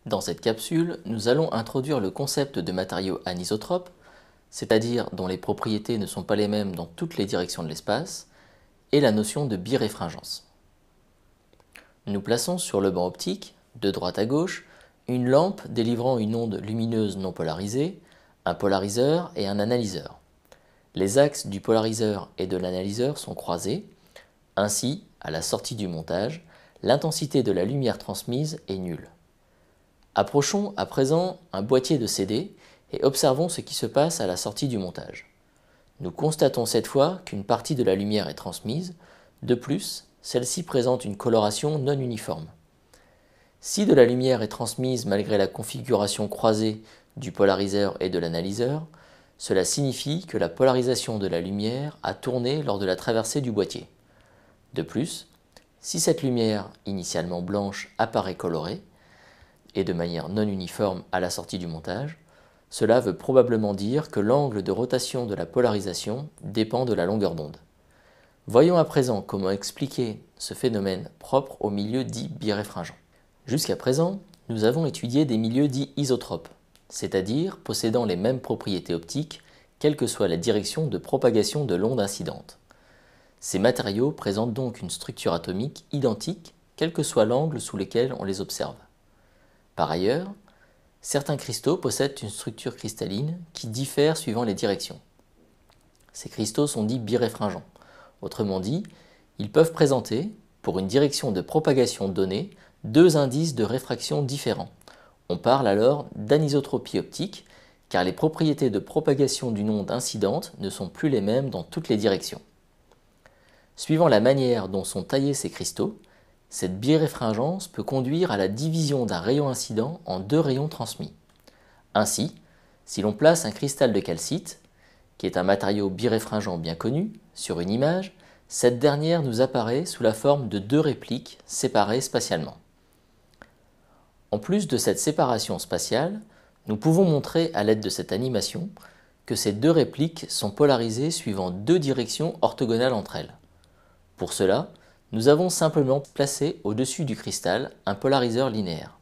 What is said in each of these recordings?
Dans cette capsule, nous allons introduire le concept de matériaux anisotropes, c'est-à-dire dont les propriétés ne sont pas les mêmes dans toutes les directions de l'espace, et la notion de biréfringence. Nous plaçons sur le banc optique, de droite à gauche, une lampe délivrant une onde lumineuse non polarisée, un polariseur et un analyseur. Les axes du polariseur et de l'analyseur sont croisés. Ainsi, à la sortie du montage, l'intensité de la lumière transmise est nulle. Approchons à présent un boîtier de CD et observons ce qui se passe à la sortie du montage. Nous constatons cette fois qu'une partie de la lumière est transmise. De plus, celle-ci présente une coloration non uniforme. Si de la lumière est transmise malgré la configuration croisée du polariseur et de l'analyseur, cela signifie que la polarisation de la lumière a tourné lors de la traversée du boîtier. De plus, si cette lumière, initialement blanche, apparaît colorée, et de manière non uniforme à la sortie du montage, cela veut probablement dire que l'angle de rotation de la polarisation dépend de la longueur d'onde. Voyons à présent comment expliquer ce phénomène propre aux milieux dits biréfringents. Jusqu'à présent, nous avons étudié des milieux dits isotropes, c'est-à-dire possédant les mêmes propriétés optiques, quelle que soit la direction de propagation de l'onde incidente. Ces matériaux présentent donc une structure atomique identique, quel que soit l'angle sous lequel on les observe. Par ailleurs, certains cristaux possèdent une structure cristalline qui diffère suivant les directions. Ces cristaux sont dits biréfringents. Autrement dit, ils peuvent présenter, pour une direction de propagation donnée, deux indices de réfraction différents. On parle alors d'anisotropie optique, car les propriétés de propagation d'une onde incidente ne sont plus les mêmes dans toutes les directions. Suivant la manière dont sont taillés ces cristaux, cette biréfringence peut conduire à la division d'un rayon incident en deux rayons transmis. Ainsi, si l'on place un cristal de calcite, qui est un matériau biréfringent bien connu, sur une image, cette dernière nous apparaît sous la forme de deux répliques séparées spatialement. En plus de cette séparation spatiale, nous pouvons montrer à l'aide de cette animation que ces deux répliques sont polarisées suivant deux directions orthogonales entre elles. Pour cela, nous avons simplement placé au-dessus du cristal un polariseur linéaire.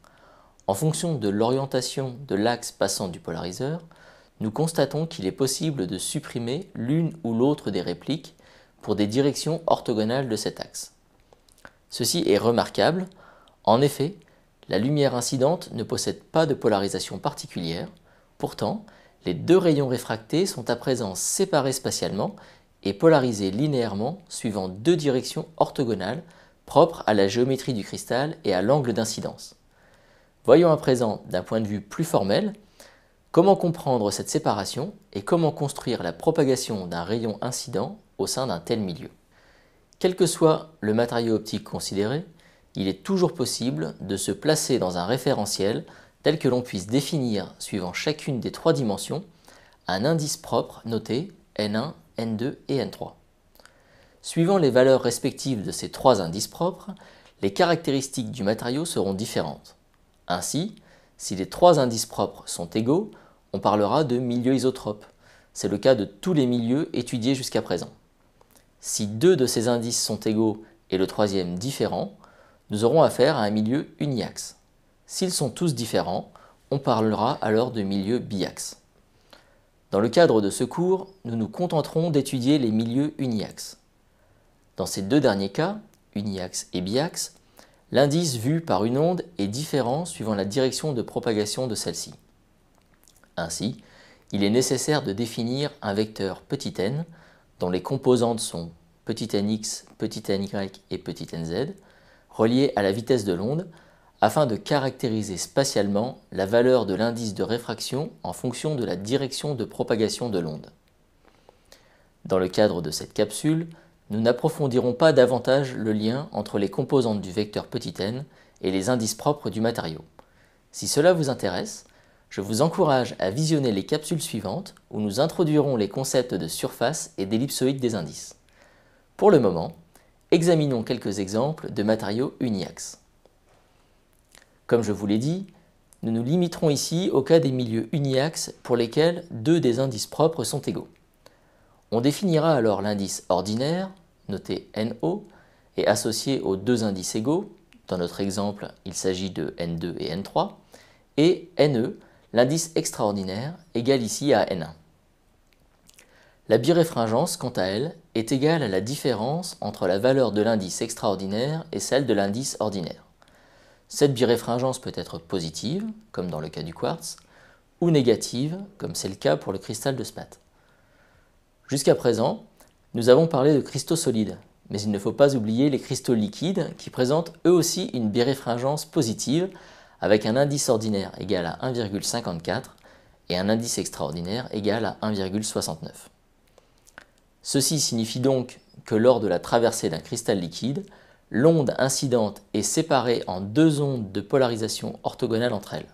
En fonction de l'orientation de l'axe passant du polariseur, nous constatons qu'il est possible de supprimer l'une ou l'autre des répliques pour des directions orthogonales de cet axe. Ceci est remarquable. En effet, la lumière incidente ne possède pas de polarisation particulière. Pourtant, les deux rayons réfractés sont à présent séparés spatialement et polarisés linéairement suivant deux directions orthogonales propres à la géométrie du cristal et à l'angle d'incidence. Voyons à présent, d'un point de vue plus formel, comment comprendre cette séparation et comment construire la propagation d'un rayon incident au sein d'un tel milieu. Quel que soit le matériau optique considéré, il est toujours possible de se placer dans un référentiel tel que l'on puisse définir, suivant chacune des trois dimensions, un indice propre noté N1, N2 et N3. Suivant les valeurs respectives de ces trois indices propres, les caractéristiques du matériau seront différentes. Ainsi, si les trois indices propres sont égaux, on parlera de milieu isotrope. C'est le cas de tous les milieux étudiés jusqu'à présent. Si deux de ces indices sont égaux et le troisième différent, nous aurons affaire à un milieu uniaxe. S'ils sont tous différents, on parlera alors de milieu biaxe. Dans le cadre de ce cours, nous nous contenterons d'étudier les milieux uniaxes. Dans ces deux derniers cas, uniaxe et biaxe, l'indice vu par une onde est différent suivant la direction de propagation de celle-ci. Ainsi, il est nécessaire de définir un vecteur petit n, dont les composantes sont petit nx, petit ny et petit nz, reliés à la vitesse de l'onde, afin de caractériser spatialement la valeur de l'indice de réfraction en fonction de la direction de propagation de l'onde. Dans le cadre de cette capsule, nous n'approfondirons pas davantage le lien entre les composantes du vecteur petit n et les indices propres du matériau. Si cela vous intéresse, je vous encourage à visionner les capsules suivantes où nous introduirons les concepts de surface et d'ellipsoïde des indices. Pour le moment, examinons quelques exemples de matériaux uniaxes. Comme je vous l'ai dit, nous nous limiterons ici au cas des milieux uniaxes pour lesquels deux des indices propres sont égaux. On définira alors l'indice ordinaire, noté NO, et associé aux deux indices égaux, dans notre exemple il s'agit de N2 et N3, et Ne, l'indice extraordinaire, égale ici à N1. La biréfringence, quant à elle, est égale à la différence entre la valeur de l'indice extraordinaire et celle de l'indice ordinaire. Cette biréfringence peut être positive, comme dans le cas du quartz, ou négative, comme c'est le cas pour le cristal de spate. Jusqu'à présent, nous avons parlé de cristaux solides, mais il ne faut pas oublier les cristaux liquides qui présentent eux aussi une biréfringence positive avec un indice ordinaire égal à 1,54 et un indice extraordinaire égal à 1,69. Ceci signifie donc que lors de la traversée d'un cristal liquide, l'onde incidente est séparée en deux ondes de polarisation orthogonales entre elles.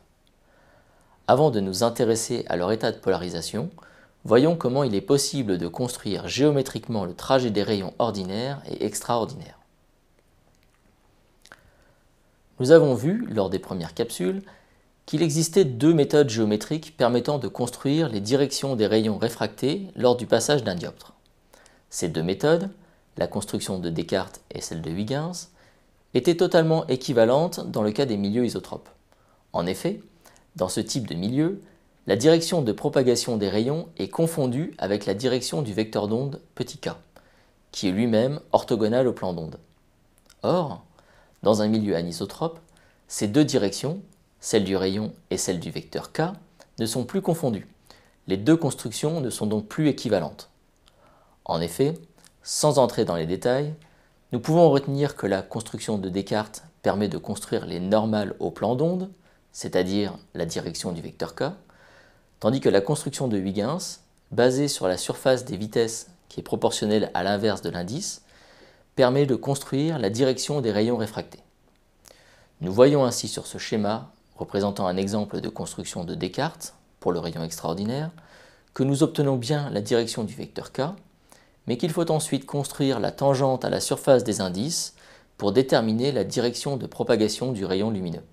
Avant de nous intéresser à leur état de polarisation, voyons comment il est possible de construire géométriquement le trajet des rayons ordinaires et extraordinaires. Nous avons vu, lors des premières capsules, qu'il existait deux méthodes géométriques permettant de construire les directions des rayons réfractés lors du passage d'un dioptre. Ces deux méthodes, la construction de Descartes et celle de Huygens, étaient totalement équivalentes dans le cas des milieux isotropes. En effet, dans ce type de milieu, la direction de propagation des rayons est confondue avec la direction du vecteur d'onde petit k, qui est lui-même orthogonal au plan d'onde. Or, dans un milieu anisotrope, ces deux directions, celle du rayon et celle du vecteur k, ne sont plus confondues. Les deux constructions ne sont donc plus équivalentes. En effet, sans entrer dans les détails, nous pouvons retenir que la construction de Descartes permet de construire les normales au plan d'onde, c'est-à-dire la direction du vecteur k, tandis que la construction de Huygens, basée sur la surface des vitesses qui est proportionnelle à l'inverse de l'indice, permet de construire la direction des rayons réfractés. Nous voyons ainsi sur ce schéma, représentant un exemple de construction de Descartes pour le rayon extraordinaire, que nous obtenons bien la direction du vecteur k, mais qu'il faut ensuite construire la tangente à la surface des indices pour déterminer la direction de propagation du rayon lumineux.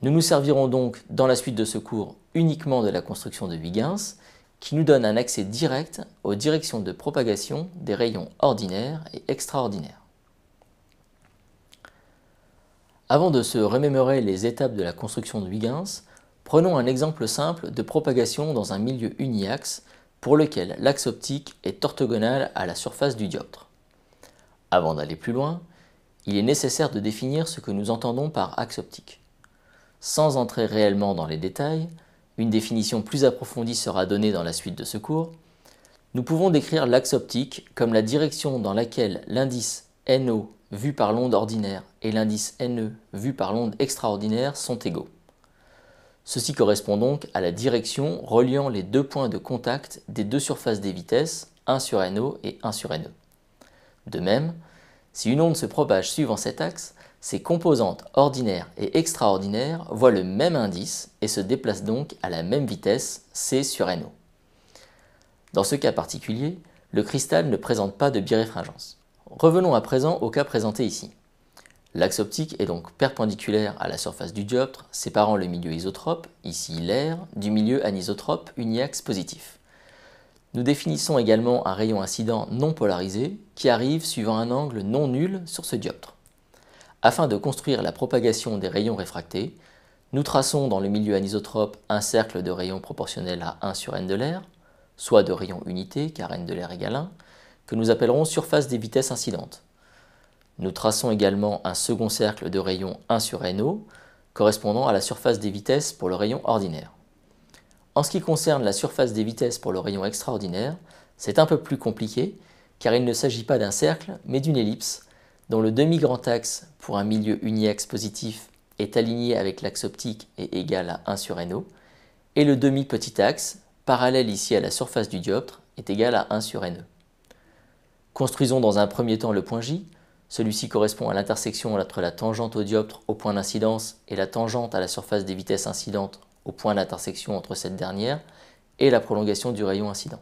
Nous nous servirons donc dans la suite de ce cours uniquement de la construction de Huygens, qui nous donne un accès direct aux directions de propagation des rayons ordinaires et extraordinaires. Avant de se remémorer les étapes de la construction de Huygens, prenons un exemple simple de propagation dans un milieu uniaxe pour lequel l'axe optique est orthogonal à la surface du dioptre. Avant d'aller plus loin, il est nécessaire de définir ce que nous entendons par axe optique. Sans entrer réellement dans les détails, une définition plus approfondie sera donnée dans la suite de ce cours, nous pouvons décrire l'axe optique comme la direction dans laquelle l'indice NO vu par l'onde ordinaire et l'indice NE vu par l'onde extraordinaire sont égaux. Ceci correspond donc à la direction reliant les deux points de contact des deux surfaces des vitesses, 1 sur NO et 1 sur NE. De même, si une onde se propage suivant cet axe, ses composantes ordinaires et extraordinaires voient le même indice et se déplacent donc à la même vitesse, C sur NO. Dans ce cas particulier, le cristal ne présente pas de biréfringence. Revenons à présent au cas présenté ici. L'axe optique est donc perpendiculaire à la surface du dioptre, séparant le milieu isotrope, ici l'air, du milieu anisotrope uniaxe positif. Nous définissons également un rayon incident non polarisé qui arrive suivant un angle non nul sur ce dioptre. Afin de construire la propagation des rayons réfractés, nous traçons dans le milieu anisotrope un cercle de rayons proportionnel à 1 sur n de l'air, soit de rayons unité car n de l'air égale 1, que nous appellerons surface des vitesses incidentes. Nous traçons également un second cercle de rayons 1 sur NO, correspondant à la surface des vitesses pour le rayon ordinaire. En ce qui concerne la surface des vitesses pour le rayon extraordinaire, c'est un peu plus compliqué, car il ne s'agit pas d'un cercle, mais d'une ellipse, dont le demi-grand axe pour un milieu uniaxe positif est aligné avec l'axe optique et égal à 1 sur NO, et le demi-petit axe, parallèle ici à la surface du dioptre, est égal à 1 sur NE. Construisons dans un premier temps le point J. Celui-ci correspond à l'intersection entre la tangente au dioptre au point d'incidence et la tangente à la surface des vitesses incidentes au point d'intersection entre cette dernière et la prolongation du rayon incident.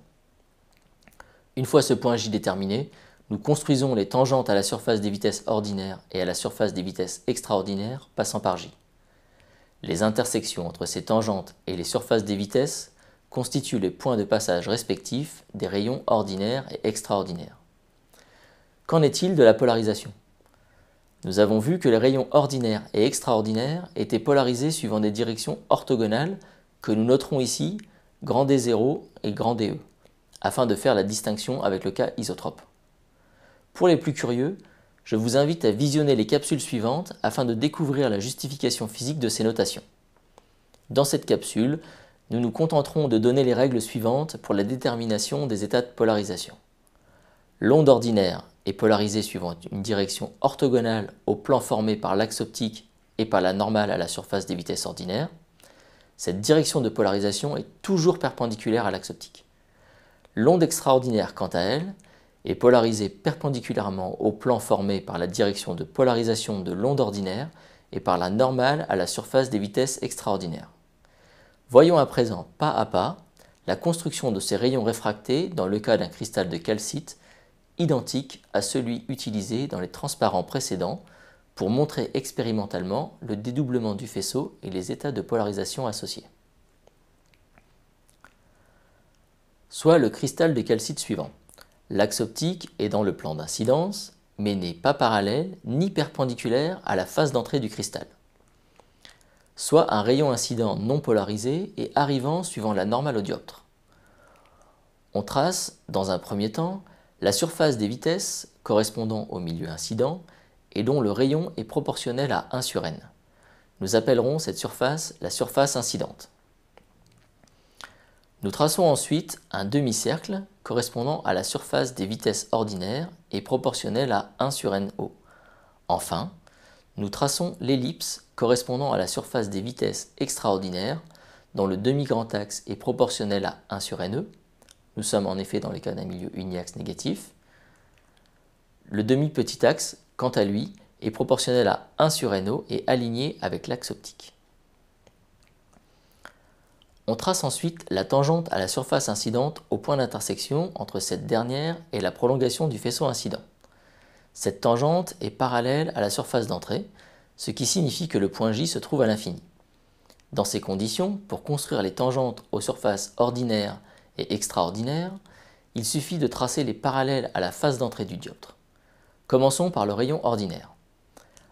Une fois ce point J déterminé, nous construisons les tangentes à la surface des vitesses ordinaires et à la surface des vitesses extraordinaires passant par J. Les intersections entre ces tangentes et les surfaces des vitesses constituent les points de passage respectifs des rayons ordinaires et extraordinaires. Qu'en est-il de la polarisation? Nous avons vu que les rayons ordinaires et extraordinaires étaient polarisés suivant des directions orthogonales que nous noterons ici grand D0 et grand DE, afin de faire la distinction avec le cas isotrope. Pour les plus curieux, je vous invite à visionner les capsules suivantes afin de découvrir la justification physique de ces notations. Dans cette capsule, nous nous contenterons de donner les règles suivantes pour la détermination des états de polarisation. L'onde ordinaire est polarisée suivant une direction orthogonale au plan formé par l'axe optique et par la normale à la surface des vitesses ordinaires. Cette direction de polarisation est toujours perpendiculaire à l'axe optique. L'onde extraordinaire, quant à elle, est polarisée perpendiculairement au plan formé par la direction de polarisation de l'onde ordinaire et par la normale à la surface des vitesses extraordinaires. Voyons à présent, pas à pas, la construction de ces rayons réfractés dans le cas d'un cristal de calcite identique à celui utilisé dans les transparents précédents pour montrer expérimentalement le dédoublement du faisceau et les états de polarisation associés. Soit le cristal de calcite suivant. L'axe optique est dans le plan d'incidence, mais n'est pas parallèle ni perpendiculaire à la face d'entrée du cristal. Soit un rayon incident non polarisé et arrivant suivant la normale au dioptre. On trace, dans un premier temps, la surface des vitesses correspondant au milieu incident et dont le rayon est proportionnel à 1 sur n. Nous appellerons cette surface la surface incidente. Nous traçons ensuite un demi-cercle correspondant à la surface des vitesses ordinaires et proportionnel à 1 sur NO. Enfin, nous traçons l'ellipse correspondant à la surface des vitesses extraordinaires dont le demi-grand axe est proportionnel à 1 sur NE. Nous sommes en effet dans le cas d'un milieu uniaxe négatif. Le demi-petit axe, quant à lui, est proportionnel à 1 sur NO et aligné avec l'axe optique. On trace ensuite la tangente à la surface incidente au point d'intersection entre cette dernière et la prolongation du faisceau incident. Cette tangente est parallèle à la surface d'entrée, ce qui signifie que le point J se trouve à l'infini. Dans ces conditions, pour construire les tangentes aux surfaces ordinaires et extraordinaires, il suffit de tracer les parallèles à la face d'entrée du dioptre. Commençons par le rayon ordinaire.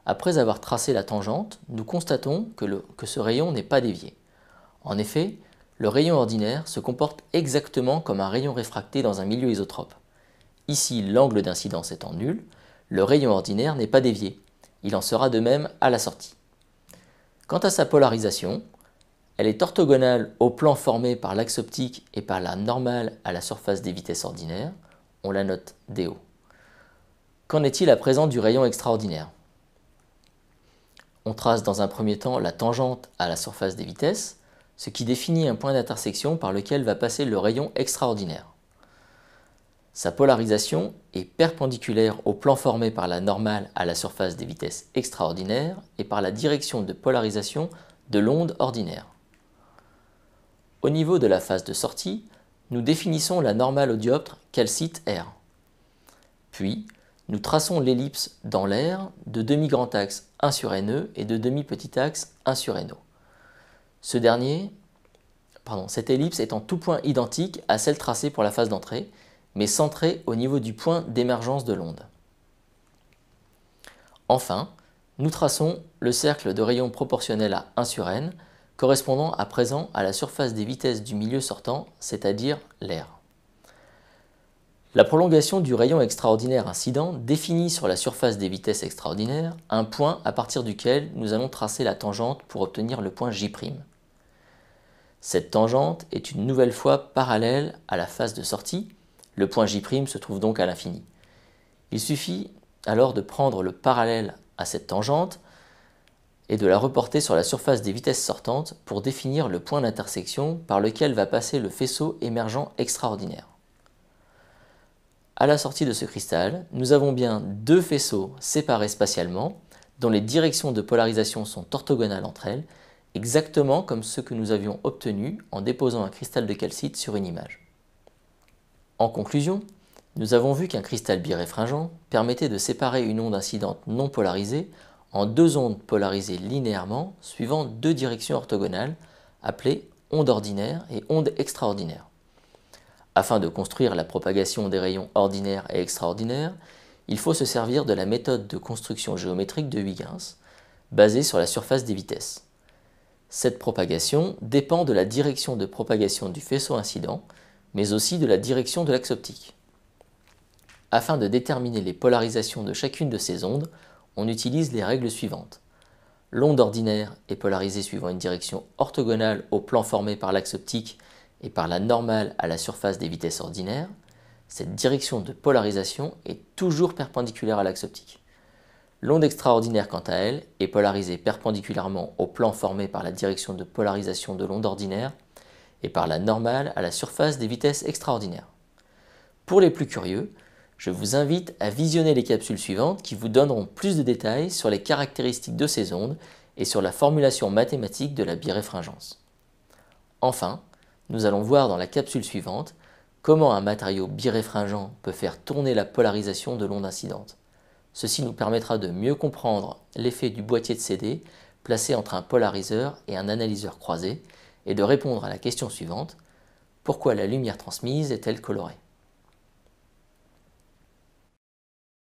Après avoir tracé la tangente, nous constatons que ce rayon n'est pas dévié. En effet, le rayon ordinaire se comporte exactement comme un rayon réfracté dans un milieu isotrope. Ici, l'angle d'incidence étant nul, le rayon ordinaire n'est pas dévié. Il en sera de même à la sortie. Quant à sa polarisation, elle est orthogonale au plan formé par l'axe optique et par la normale à la surface des vitesses ordinaires. On la note DO. Qu'en est-il à présent du rayon extraordinaire? On trace dans un premier temps la tangente à la surface des vitesses, ce qui définit un point d'intersection par lequel va passer le rayon extraordinaire. Sa polarisation est perpendiculaire au plan formé par la normale à la surface des vitesses extraordinaires et par la direction de polarisation de l'onde ordinaire. Au niveau de la phase de sortie, nous définissons la normale au dioptre calcite R. Puis, nous traçons l'ellipse dans l'air de demi-grand axe 1 sur NE et de demi-petit axe 1 sur NO. Cette ellipse est en tout point identique à celle tracée pour la phase d'entrée, mais centrée au niveau du point d'émergence de l'onde. Enfin, nous traçons le cercle de rayon proportionnel à 1 sur n, correspondant à présent à la surface des vitesses du milieu sortant, c'est-à-dire l'air. La prolongation du rayon extraordinaire incident définit sur la surface des vitesses extraordinaires un point à partir duquel nous allons tracer la tangente pour obtenir le point J'. Cette tangente est une nouvelle fois parallèle à la phase de sortie. Le point J' se trouve donc à l'infini. Il suffit alors de prendre le parallèle à cette tangente et de la reporter sur la surface des vitesses sortantes pour définir le point d'intersection par lequel va passer le faisceau émergent extraordinaire. À la sortie de ce cristal, nous avons bien deux faisceaux séparés spatialement, dont les directions de polarisation sont orthogonales entre elles, exactement comme ce que nous avions obtenu en déposant un cristal de calcite sur une image. En conclusion, nous avons vu qu'un cristal biréfringent permettait de séparer une onde incidente non polarisée en deux ondes polarisées linéairement suivant deux directions orthogonales, appelées onde ordinaire et onde extraordinaire. Afin de construire la propagation des rayons ordinaires et extraordinaires, il faut se servir de la méthode de construction géométrique de Huygens, basée sur la surface des vitesses. Cette propagation dépend de la direction de propagation du faisceau incident, mais aussi de la direction de l'axe optique. Afin de déterminer les polarisations de chacune de ces ondes, on utilise les règles suivantes. L'onde ordinaire est polarisée suivant une direction orthogonale au plan formé par l'axe optique et par la normale à la surface des vitesses ordinaires. Cette direction de polarisation est toujours perpendiculaire à l'axe optique. L'onde extraordinaire, quant à elle, est polarisée perpendiculairement au plan formé par la direction de polarisation de l'onde ordinaire et par la normale à la surface des vitesses extraordinaires. Pour les plus curieux, je vous invite à visionner les capsules suivantes qui vous donneront plus de détails sur les caractéristiques de ces ondes et sur la formulation mathématique de la biréfringence. Enfin, nous allons voir dans la capsule suivante comment un matériau biréfringent peut faire tourner la polarisation de l'onde incidente. Ceci nous permettra de mieux comprendre l'effet du boîtier de CD placé entre un polariseur et un analyseur croisé et de répondre à la question suivante: pourquoi la lumière transmise est-elle colorée ?